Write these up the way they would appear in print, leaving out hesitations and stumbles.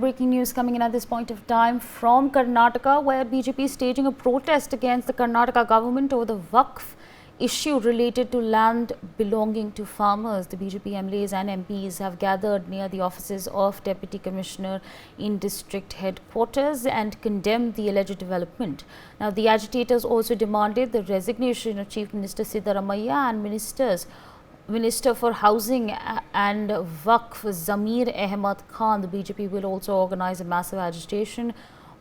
breaking news coming in at this point of time from Karnataka, where BJP is staging a protest against the Karnataka government over the Waqf issue related to land belonging to farmers. The BJP MLAs and MPs have gathered near the offices of Deputy Commissioner in district headquarters and condemned the alleged development. Now, the agitators also demanded the resignation of Chief Minister Siddaramaiah and Minister for Housing and Waqf Zamir Ahmad Khan. The BJP will also organize a massive agitation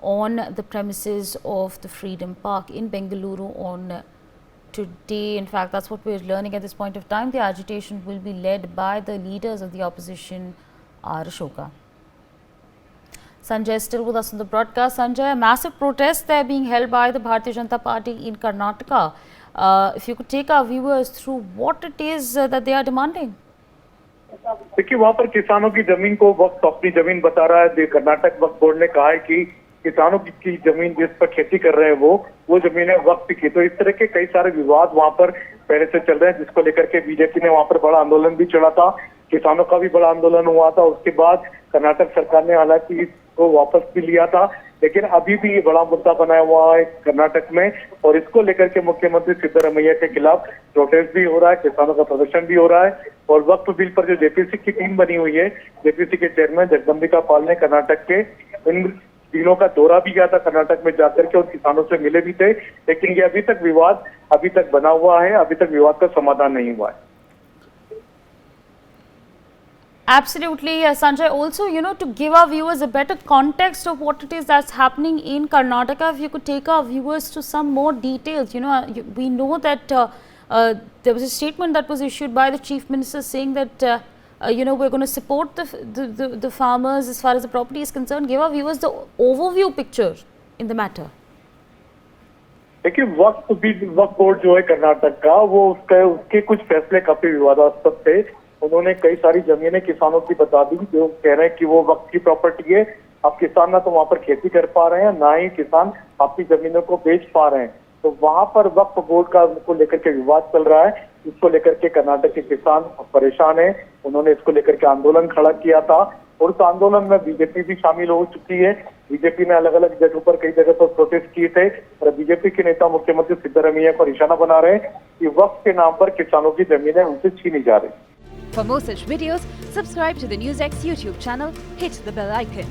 on the premises of the Freedom Park in Bengaluru on today. In fact, that's what we're learning at this point of time. The agitation will be led by the leaders of the opposition, R. Ashoka. Sanjay is still with us on the broadcast. Sanjay, a massive protest there being held by the Bharatiya Janata Party in Karnataka. If you could take our viewers through what it is that they are demanding. देखिए, वहाँ पर किसानों की जमीन को वक्त अपनी जमीन बता रहा है। कर्नाटक वक्फ बोर्ड ने कहा है कि किसानों की जमीन जिस पर खेती कर रहे हैं वो जमीन है वक्त की। तो इस तरह के कई सारे विवाद वहाँ पर पहले से चल रहे हैं, जिसको लेकर के बीजेपी ने वहाँ पर बड़ा आंदोलन भी चला था। किसानों का भी बड़ा आंदोलन हुआ था। उसके बाद कर्नाटक सरकार ने हालांकि इसको वापस भी लिया था, लेकिन अभी भी ये बड़ा मुद्दा बनाया हुआ है कर्नाटक में, और इसको लेकर के मुख्यमंत्री सिद्धरामैया के खिलाफ प्रोटेस्ट भी हो रहा है, किसानों का प्रदर्शन भी हो रहा है। और वक्फ बिल पर जो जेपीसी की टीम बनी हुई है, जेपीसी के चेयरमैन जगदम्बिका पाल ने कर्नाटक के इन जिलों का दौरा भी किया था, कर्नाटक में जाकर के और किसानों से मिले भी थे, लेकिन ये अभी तक बना हुआ है, अभी तक विवाद का समाधान नहीं हुआ है। Absolutely, Sanjay. Also, to give our viewers a better context of what it is that's happening in Karnataka, if you could take our viewers to some more details. We know that there was a statement that was issued by the Chief Minister saying that we're going to support the farmers as far as the property is concerned. Give our viewers the overview picture in the matter. देखिए, वक्फ board जो है कर्नाटक का, वो उसके कुछ फैसले काफी विवादास्पद थे। उन्होंने कई सारी जमीनें किसानों की बता दी, जो कह रहे हैं कि वो वक्त की प्रॉपर्टी है। अब किसान ना तो वहाँ पर खेती कर पा रहे हैं, ना ही किसान अपनी जमीनों को बेच पा रहे हैं। तो वहाँ पर वक्फ बोर्ड को लेकर के विवाद चल रहा है। इसको लेकर के कर्नाटक के किसान परेशान है। उन्होंने इसको लेकर के आंदोलन खड़ा किया था, और उस आंदोलन में बीजेपी भी शामिल हो चुकी है। बीजेपी ने अलग अलग जगहों पर कई जगह पर प्रोटेस्ट किए थे, और बीजेपी के नेता मुख्यमंत्री सिद्धरामैया को निशाना बना रहे हैं कि वक्फ के नाम पर किसानों की जमीनें उनसे छीनी जा रही। For more such videos, subscribe to the NewsX YouTube channel, hit the bell icon.